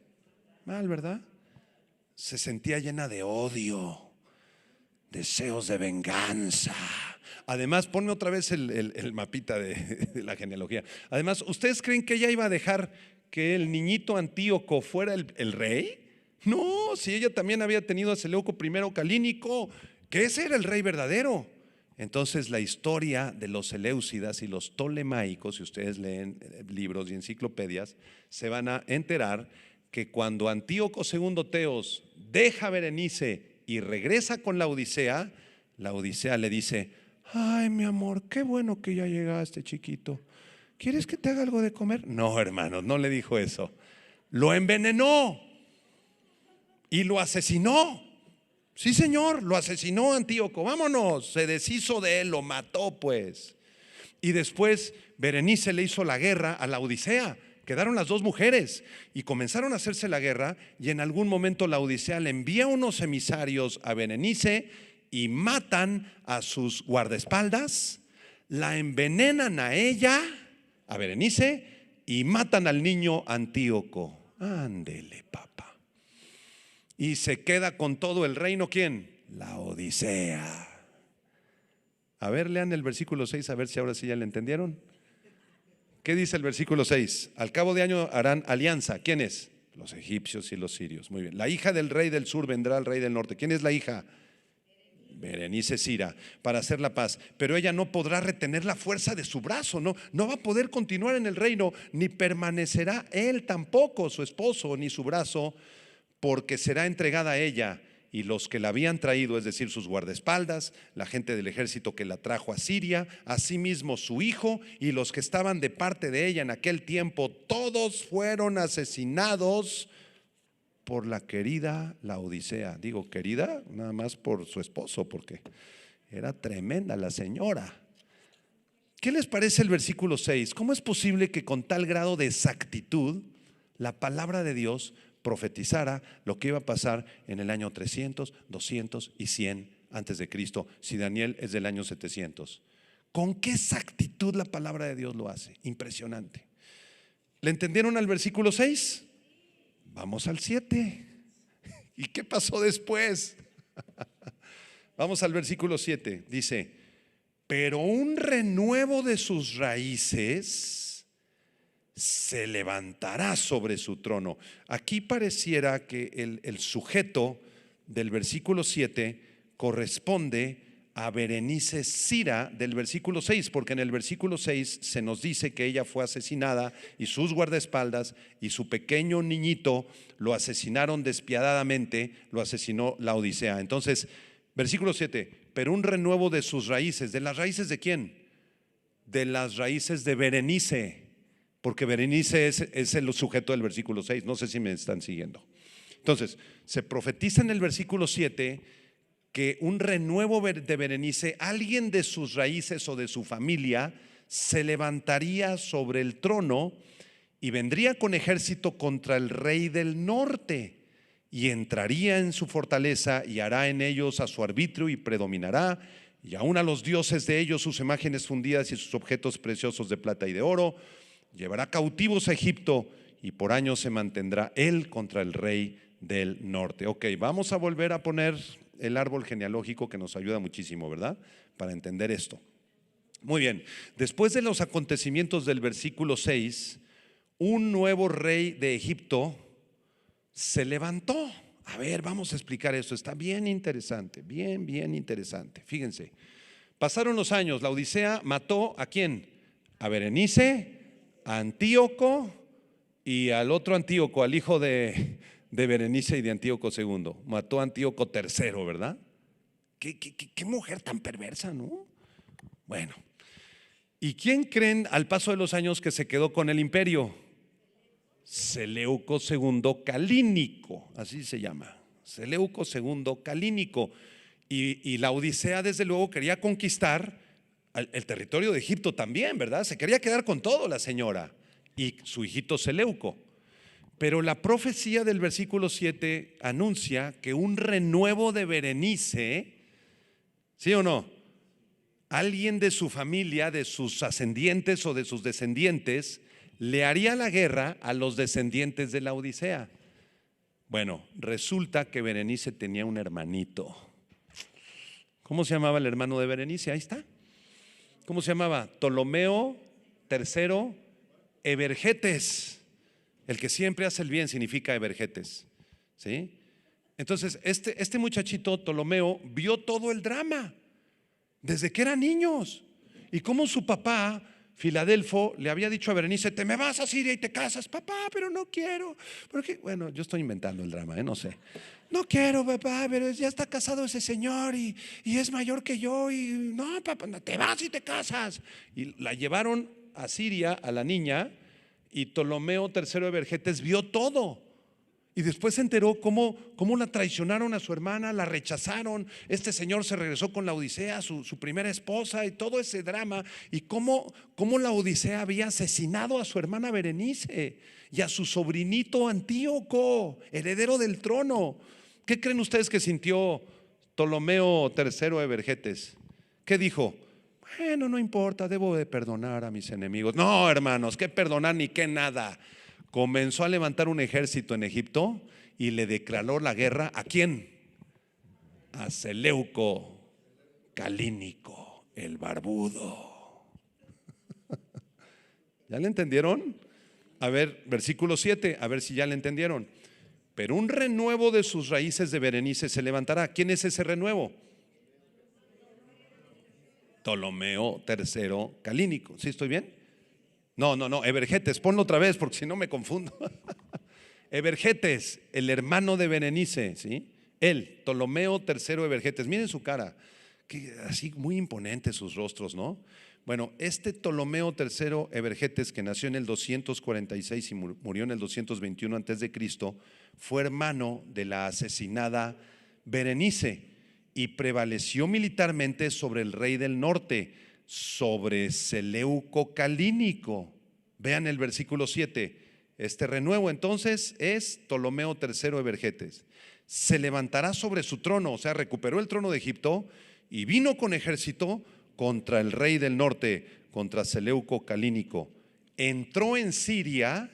Mal, ¿verdad? Se sentía llena de odio, deseos de venganza. Además, ponme otra vez el mapita de la genealogía. Además, ¿ustedes creen que ella iba a dejar que el niñito Antíoco fuera el rey? No, si ella también había tenido a Seleuco I Calínico, que ese era el rey verdadero. Entonces la historia de los Seleucidas y los Ptolemaicos, si ustedes leen libros y enciclopedias, se van a enterar que cuando Antíoco II Teos deja a Berenice y regresa con la Odisea le dice: ay, mi amor, qué bueno que ya llegaste, chiquito. ¿Quieres que te haga algo de comer? No, hermanos, no le dijo eso. Lo envenenó y lo asesinó. Sí, señor, lo asesinó Antíoco. Vámonos, se deshizo de él, lo mató pues. Y después Berenice le hizo la guerra a la Odisea. Quedaron las dos mujeres y comenzaron a hacerse la guerra, y en algún momento la Odisea le envía unos emisarios a Berenice y matan a sus guardaespaldas, la envenenan a ella, a Berenice, y matan al niño Antíoco. Ándele, papá. Y se queda con todo el reino, ¿quién? La Odisea. A ver, lean el versículo 6, a ver si ahora sí ya le entendieron. ¿Qué dice el versículo 6? Al cabo de año harán alianza. ¿Quiénes? Los egipcios y los sirios. Muy bien. La hija del rey del sur vendrá al rey del norte. ¿Quién es la hija? Berenice Sira, para hacer la paz. Pero ella no podrá retener la fuerza de su brazo, no va a poder continuar en el reino, ni permanecerá él tampoco, su esposo, ni su brazo, porque será entregada a ella. Y los que la habían traído, es decir, sus guardaespaldas, la gente del ejército que la trajo a Siria, asimismo su hijo y los que estaban de parte de ella en aquel tiempo, todos fueron asesinados por la querida Laodicea. Digo querida nada más por su esposo, porque era tremenda la señora. ¿Qué les parece el versículo 6? ¿Cómo es posible que con tal grado de exactitud la palabra de Dios profetizara lo que iba a pasar en el año 300, 200 y 100 antes de Cristo, si Daniel es del año 700? ¿Con qué exactitud la palabra de Dios lo hace? Impresionante. ¿Le entendieron al versículo 6? Vamos al 7. ¿Y qué pasó después? Vamos al versículo 7. Dice: pero un renuevo de sus raíces se levantará sobre su trono. Aquí pareciera que el sujeto del versículo 7 corresponde a Berenice Sira del versículo 6, porque en el versículo 6 se nos dice que ella fue asesinada y sus guardaespaldas y su pequeño niñito lo asesinaron despiadadamente, lo asesinó la Odisea. Entonces, versículo 7, pero un renuevo de sus raíces. ¿De las raíces de quién? De las raíces de Berenice, porque Berenice es el sujeto del versículo 6. No sé si me están siguiendo. Entonces, se profetiza en el versículo 7 que un renuevo de Berenice, alguien de sus raíces o de su familia, se levantaría sobre el trono y vendría con ejército contra el rey del norte, y entraría en su fortaleza y hará en ellos a su arbitrio y predominará, y aun a los dioses de ellos sus imágenes fundidas y sus objetos preciosos de plata y de oro. Llevará cautivos a Egipto y por años se mantendrá él contra el rey del norte. Ok, vamos a volver a poner el árbol genealógico, que nos ayuda muchísimo, ¿verdad? Para entender esto. Muy bien, después de los acontecimientos del versículo 6, un nuevo rey de Egipto se levantó. A ver, vamos a explicar esto. Está bien interesante, bien interesante. Fíjense, pasaron los años, la Odisea mató ¿a quién? A Berenice, a Antíoco y al otro Antíoco, al hijo de Berenice y de Antíoco II. Mató a Antíoco III, ¿verdad? ¿Qué mujer tan perversa, ¿no? Bueno, ¿y quién creen al paso de los años que se quedó con el imperio? Seleuco II Calínico, así se llama. Seleuco II Calínico. Y la Odisea desde luego quería conquistar el territorio de Egipto también, ¿verdad? Se quería quedar con todo la señora y su hijito Seleuco. Pero la profecía del versículo 7 anuncia que un renuevo de Berenice, ¿sí o no? Alguien de su familia, de sus ascendientes o de sus descendientes, le haría la guerra a los descendientes de la Odisea. Bueno, resulta que Berenice tenía un hermanito. ¿Cómo se llamaba el hermano de Berenice? Ahí está. ¿Cómo se llamaba? Ptolomeo III Evergetes. El que siempre hace el bien significa Evergetes, ¿sí? Entonces este muchachito Ptolomeo vio todo el drama desde que eran niños. Y como su papá, Filadelfo, le había dicho a Berenice: te me vas a Siria y te casas. Papá, pero no quiero. Porque, bueno, yo estoy inventando el drama, no sé. No quiero, papá, pero ya está casado ese señor y es mayor que yo. Y no, papá, no, te vas y te casas. Y la llevaron a Siria, a la niña, y Ptolomeo III de Vergetes vio todo. Y después se enteró cómo la traicionaron a su hermana, la rechazaron. Este señor se regresó con la Odisea, su primera esposa, y todo ese drama. Y cómo la Odisea había asesinado a su hermana Berenice y a su sobrinito Antíoco, heredero del trono. ¿Qué creen ustedes que sintió Ptolomeo III de Vergetes? ¿Qué dijo? Bueno, no importa, debo de perdonar a mis enemigos. No, hermanos, qué perdonar ni qué nada. Comenzó a levantar un ejército en Egipto y le declaró la guerra. ¿A quién? A Seleuco Calínico, el barbudo. ¿Ya le entendieron? A ver, versículo 7, a ver si ya le entendieron. Pero un renuevo de sus raíces de Berenice se levantará. ¿Quién es ese renuevo? Ptolomeo III Calínico. ¿Sí estoy bien? No, Evergetes, ponlo otra vez porque si no me confundo. Evergetes, el hermano de Berenice, ¿sí? Él, Ptolomeo III Evergetes. Miren su cara, que así muy imponentes sus rostros, ¿no? Bueno, este Ptolomeo III Evergetes, que nació en el 246 y murió en el 221 antes de Cristo, fue hermano de la asesinada Berenice y prevaleció militarmente sobre el rey del norte, sobre Seleuco Calínico. Vean el versículo 7. Este renuevo entonces es Ptolomeo III Evergetes. Se levantará sobre su trono, o sea, recuperó el trono de Egipto y vino con ejército contra el rey del norte, contra Seleuco Calínico. Entró en Siria,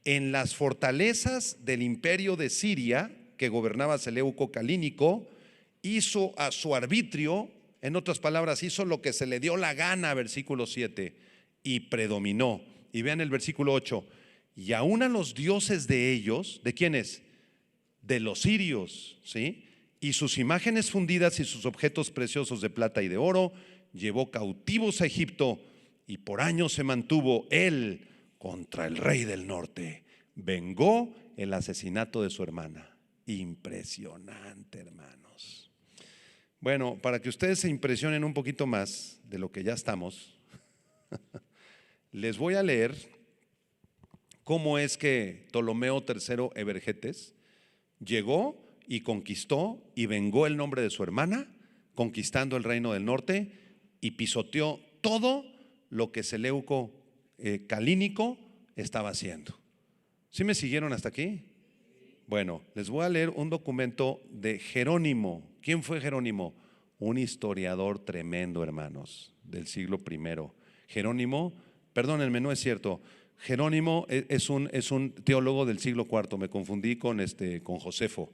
en las fortalezas del imperio de Siria que gobernaba Seleuco Calínico, hizo a su arbitrio. En otras palabras, hizo lo que se le dio la gana, versículo 7, y predominó. Y vean el versículo 8. Y aún a los dioses de ellos, ¿de quiénes? De los sirios, ¿sí? Y sus imágenes fundidas y sus objetos preciosos de plata y de oro, llevó cautivos a Egipto, y por años se mantuvo él contra el rey del norte. Vengó el asesinato de su hermana. Impresionante, hermanos. Bueno, para que ustedes se impresionen un poquito más de lo que ya estamos, les voy a leer cómo es que Ptolomeo III Evergetes llegó y conquistó y vengó el nombre de su hermana, conquistando el reino del norte, y pisoteó todo lo que Seleuco Calínico estaba haciendo. ¿Sí me siguieron hasta aquí? Bueno, les voy a leer un documento de Jerónimo. ¿Quién fue Jerónimo? Un historiador tremendo, hermanos, del siglo I. Jerónimo, perdónenme, no es cierto. Jerónimo es un teólogo del siglo IV. Me confundí con Josefo.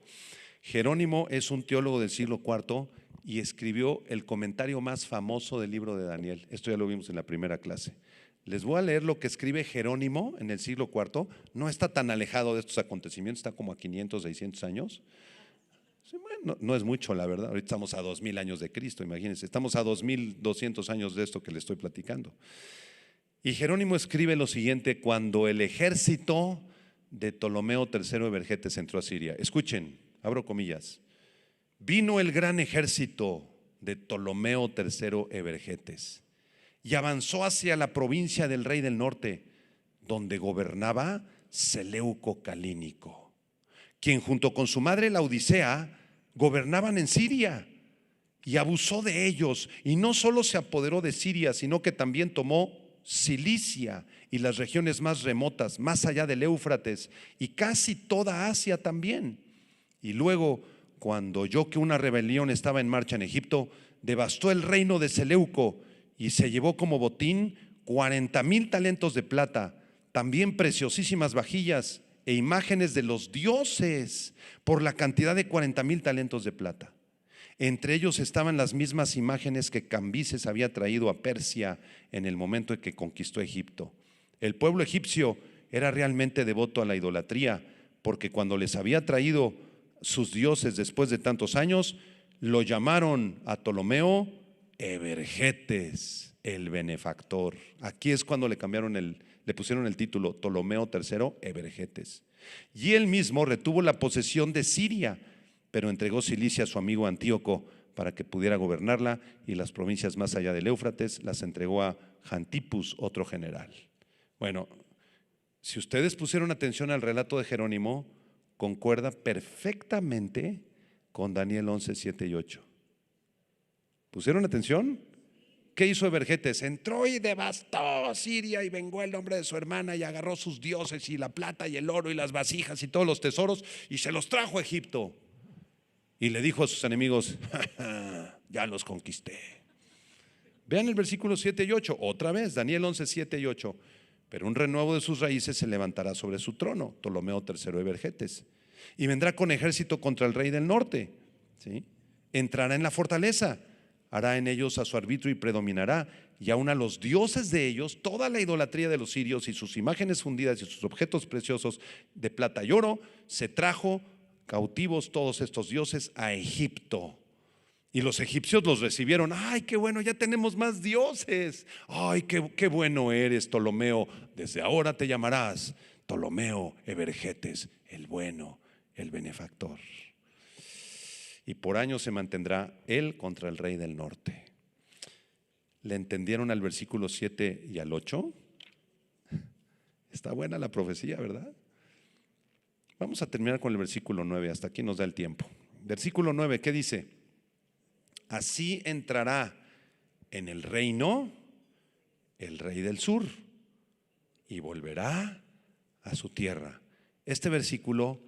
Jerónimo es un teólogo del siglo IV y escribió el comentario más famoso del libro de Daniel. Esto ya lo vimos en la primera clase. Les voy a leer lo que escribe Jerónimo en el siglo IV. No está tan alejado de estos acontecimientos, está como a 500, 600 años. Sí, bueno, no es mucho, la verdad. Ahorita estamos a 2000 años de Cristo, imagínense. Estamos a 2200 años de esto que le estoy platicando. Y Jerónimo escribe lo siguiente cuando el ejército de Ptolomeo III Evergetes entró a Siria. Escuchen, abro comillas. Vino el gran ejército de Ptolomeo III Evergetes y avanzó hacia la provincia del rey del norte, donde gobernaba Seleuco Calínico, quien junto con su madre la Odisea gobernaban en Siria, y abusó de ellos, y no solo se apoderó de Siria, sino que también tomó Cilicia y las regiones más remotas, más allá del Éufrates, y casi toda Asia también. Y luego, cuando oyó que una rebelión estaba en marcha en Egipto, devastó el reino de Seleuco y se llevó como botín 40,000 talentos de plata, también preciosísimas vajillas e imágenes de los dioses por la cantidad de 40,000 talentos de plata. Entre ellos estaban las mismas imágenes que Cambises había traído a Persia en el momento en que conquistó Egipto. El pueblo egipcio era realmente devoto a la idolatría, porque cuando les había traído sus dioses después de tantos años, lo llamaron a Ptolomeo Evergetes, el benefactor. Aquí es cuando le pusieron el título Ptolomeo III Evergetes. Y él mismo retuvo la posesión de Siria, pero entregó Cilicia a su amigo Antíoco para que pudiera gobernarla, y las provincias más allá del Éufrates las entregó a Jantipus, otro general. Bueno, si ustedes pusieron atención al relato de Jerónimo, concuerda perfectamente con Daniel 11, 7 y 8. ¿Pusieron atención? ¿Qué hizo Evergetes? Entró y devastó Siria y vengó el nombre de su hermana y agarró sus dioses y la plata y el oro y las vasijas y todos los tesoros y se los trajo a Egipto. Y le dijo a sus enemigos: ya los conquisté. Vean el versículo 7 y 8, otra vez, Daniel 11, 7 y 8. Pero un renuevo de sus raíces se levantará sobre su trono, Ptolomeo III Evergetes, y vendrá con ejército contra el rey del norte, ¿sí? Entrará en la fortaleza, hará en ellos a su arbitrio y predominará, y aun a los dioses de ellos, toda la idolatría de los sirios y sus imágenes fundidas y sus objetos preciosos de plata y oro, se trajo cautivos todos estos dioses a Egipto. Y los egipcios los recibieron. Ay, qué bueno, ya tenemos más dioses. Ay, qué bueno eres, Ptolomeo. Desde ahora te llamarás Ptolomeo Evergetes, el bueno, el benefactor. Y por años se mantendrá él contra el rey del norte. ¿Le entendieron al versículo 7 y al 8? Está buena la profecía, ¿verdad? Vamos a terminar con el versículo 9, hasta aquí nos da el tiempo. Versículo 9, ¿qué dice? Así entrará en el reino el rey del sur y volverá a su tierra. Este versículo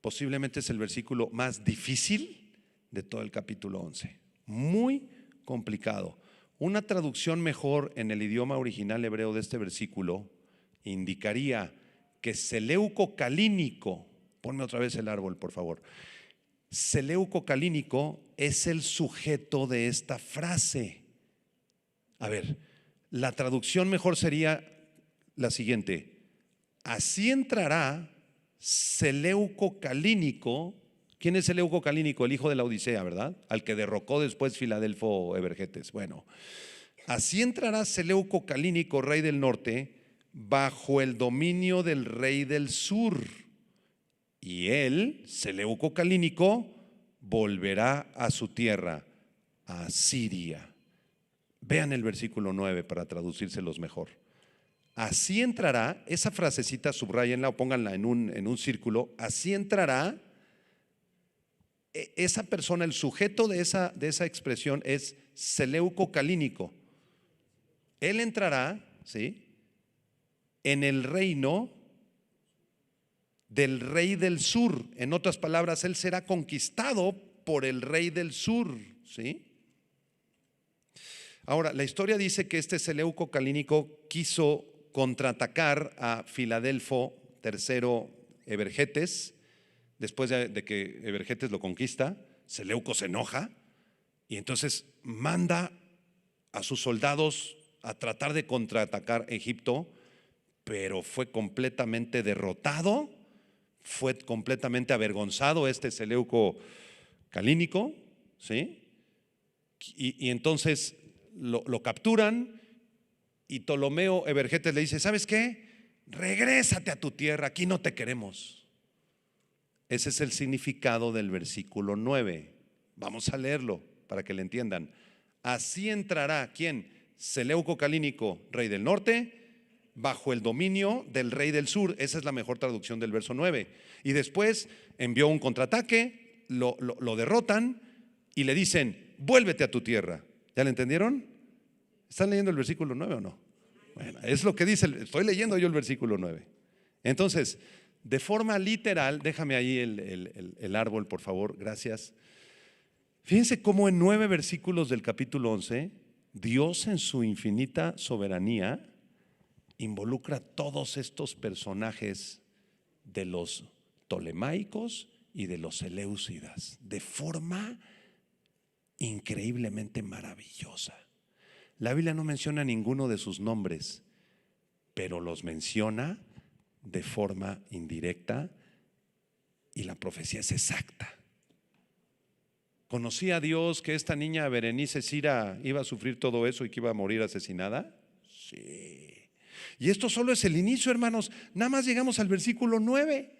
posiblemente es el versículo más difícil de todo el capítulo 11. Muy complicado. Una traducción mejor en el idioma original hebreo de este versículo indicaría que Seleuco Calínico, ponme otra vez el árbol, por favor. Seleuco Calínico es el sujeto de esta frase. A ver, la traducción mejor sería la siguiente: así entrará Seleuco Calínico. ¿Quién es Seleuco Calínico? El hijo de la Odisea, ¿verdad? Al que derrocó después Filadelfo Evergetes. Bueno, así entrará Seleuco Calínico, rey del norte, bajo el dominio del rey del sur. Y él, Seleuco Calínico, volverá a su tierra, a Siria. Vean el versículo 9 para traducírselos mejor. Así entrará, esa frasecita subrayenla o pónganla en un círculo. Así entrará, esa persona, el sujeto de esa expresión es Seleuco Calínico. Él entrará, ¿sí?, en el reino del rey del sur. En otras palabras, él será conquistado por el rey del sur, ¿sí? Ahora, la historia dice que este Seleuco Calínico quiso contraatacar a Filadelfo III Evergetes. Después de que Evergetes lo conquista, Seleuco se enoja y entonces manda a sus soldados a tratar de contraatacar Egipto, pero fue completamente derrotado. Fue completamente avergonzado este Seleuco Calínico, ¿sí? Y entonces lo capturan y Ptolomeo Evergetes le dice: ¿sabes qué? Regrésate a tu tierra, aquí no te queremos. Ese es el significado del versículo 9. Vamos a leerlo para que le entiendan. Así entrará, ¿quién? Seleuco Calínico, rey del norte, bajo el dominio del rey del sur. Esa es la mejor traducción del verso 9. Y después envió un contraataque, lo derrotan y le dicen: vuélvete a tu tierra. ¿Ya le entendieron? ¿Están leyendo el versículo 9 o no? Bueno, es lo que dice, estoy leyendo yo el versículo 9. Entonces, de forma literal, déjame ahí el árbol, por favor, gracias. Fíjense cómo en 9 versículos del capítulo 11, Dios en su infinita soberanía involucra a todos estos personajes de los ptolemaicos y de los seleucidas de forma increíblemente maravillosa. La Biblia no menciona ninguno de sus nombres, pero los menciona de forma indirecta y la profecía es exacta. ¿Conocía a Dios que esta niña Berenice Cira iba a sufrir todo eso y que iba a morir asesinada? Sí. Y esto solo es el inicio, hermanos. Nada más llegamos al versículo 9.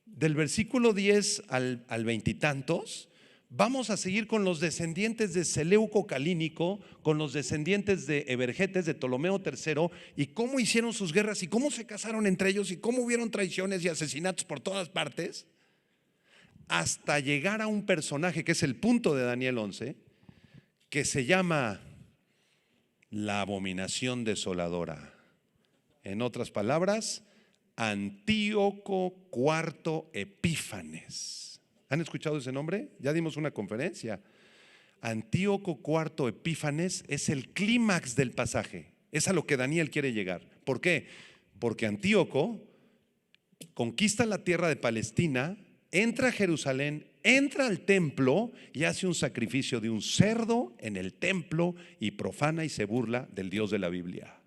Del versículo 10 al veintitantos, vamos a seguir con los descendientes de Seleuco Calínico, con los descendientes de Evergetes, de Ptolomeo III, y cómo hicieron sus guerras y cómo se casaron entre ellos y cómo hubieron traiciones y asesinatos por todas partes, hasta llegar a un personaje que es el punto de Daniel 11, que se llama la abominación desoladora. En otras palabras, Antíoco IV Epífanes. ¿Han escuchado ese nombre? Ya dimos una conferencia. Antíoco IV Epífanes es el clímax del pasaje. Es a lo que Daniel quiere llegar. ¿Por qué? Porque Antíoco conquista la tierra de Palestina, entra a Jerusalén, entra al templo y hace un sacrificio de un cerdo en el templo y profana y se burla del Dios de la Biblia.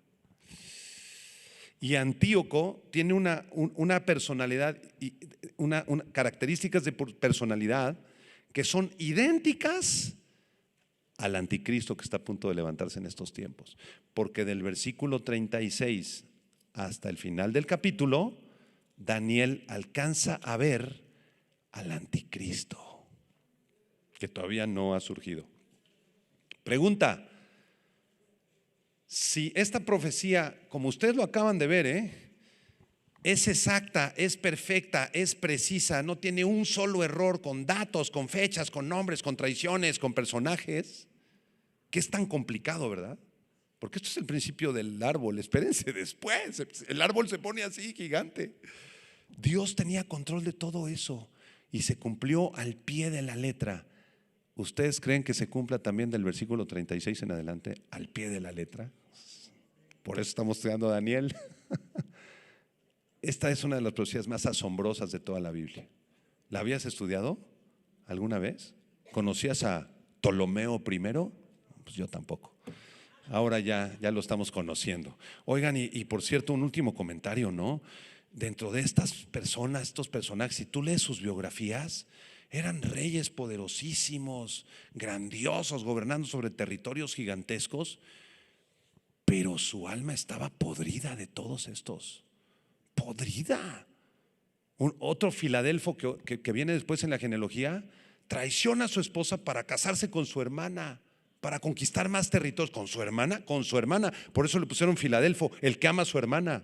Y Antíoco tiene una personalidad, una características de personalidad que son idénticas al anticristo que está a punto de levantarse en estos tiempos. Porque del versículo 36 hasta el final del capítulo, Daniel alcanza a ver al anticristo, que todavía no ha surgido. Pregunta: si esta profecía, como ustedes lo acaban de ver, es exacta, es perfecta, es precisa, no tiene un solo error, con datos, con fechas, con nombres, con traiciones, con personajes, ¿qué es tan complicado, verdad? Porque esto es el principio del árbol. Espérense, después el árbol se pone así gigante. Dios tenía control de todo eso y se cumplió al pie de la letra. ¿Ustedes creen que se cumpla también del versículo 36 en adelante al pie de la letra? Por eso estamos estudiando a Daniel. Esta es una de las profecías más asombrosas de toda la Biblia. ¿La habías estudiado alguna vez? ¿Conocías a Ptolomeo I? Pues yo tampoco. Ahora ya lo estamos conociendo. Oigan, y por cierto, un último comentario, ¿no? Dentro de estas personas, estos personajes, si tú lees sus biografías, eran reyes poderosísimos, grandiosos, gobernando sobre territorios gigantescos, pero su alma estaba podrida de todos estos. Podrida. Otro Filadelfo que viene después en la genealogía, traiciona a su esposa para casarse con su hermana, para conquistar más territorios. ¿Con su hermana? Con su hermana. Por eso le pusieron Filadelfo, el que ama a su hermana.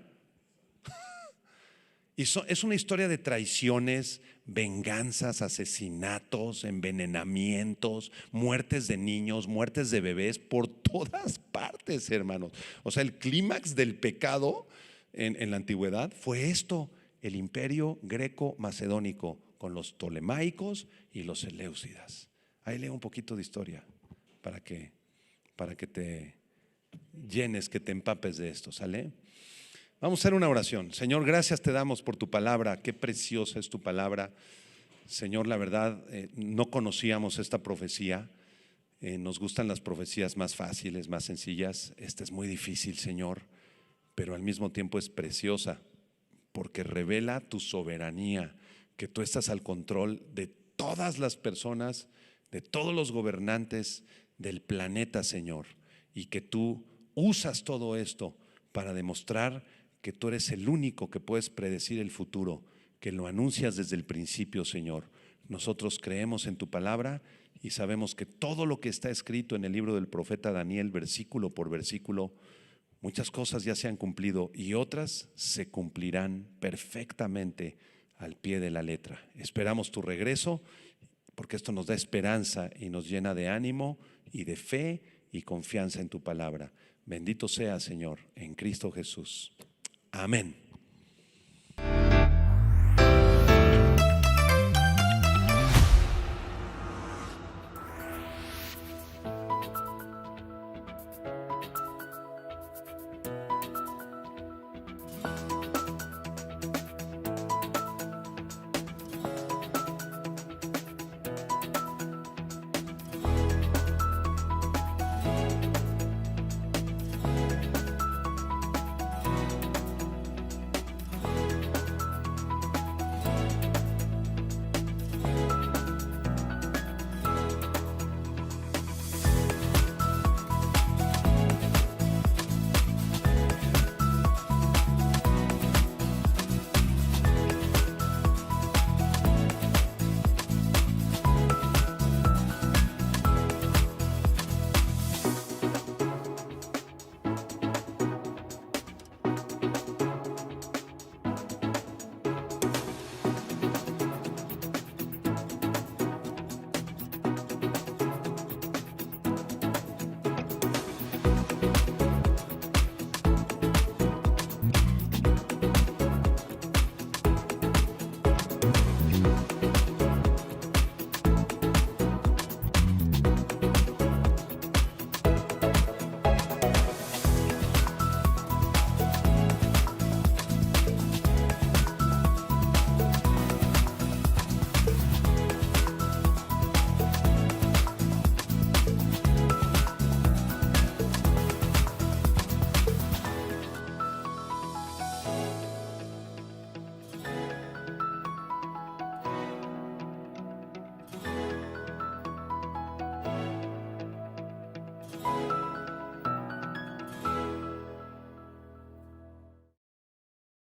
Y es una historia de traiciones, venganzas, asesinatos, envenenamientos, muertes de niños, muertes de bebés por todas partes, hermanos. O sea, el clímax del pecado en la antigüedad fue esto: el imperio greco-macedónico con los ptolemaicos y los seleucidas. Ahí leo un poquito de historia para que te llenes, que te empapes de esto, ¿sale? Vamos a hacer una oración. Señor, gracias te damos por tu palabra. Qué preciosa es tu palabra. Señor, la verdad, no conocíamos esta profecía. Nos gustan las profecías más fáciles, más sencillas. Esta es muy difícil, Señor, pero al mismo tiempo es preciosa porque revela tu soberanía, que tú estás al control de todas las personas, de todos los gobernantes del planeta, Señor, y que tú usas todo esto para demostrar que tú eres el único que puedes predecir el futuro, que lo anuncias desde el principio, Señor. Nosotros creemos en tu palabra y sabemos que todo lo que está escrito en el libro del profeta Daniel, versículo por versículo, muchas cosas ya se han cumplido y otras se cumplirán perfectamente al pie de la letra. Esperamos tu regreso, porque esto nos da esperanza y nos llena de ánimo y de fe y confianza en tu palabra. Bendito sea, Señor, en Cristo Jesús. Amén.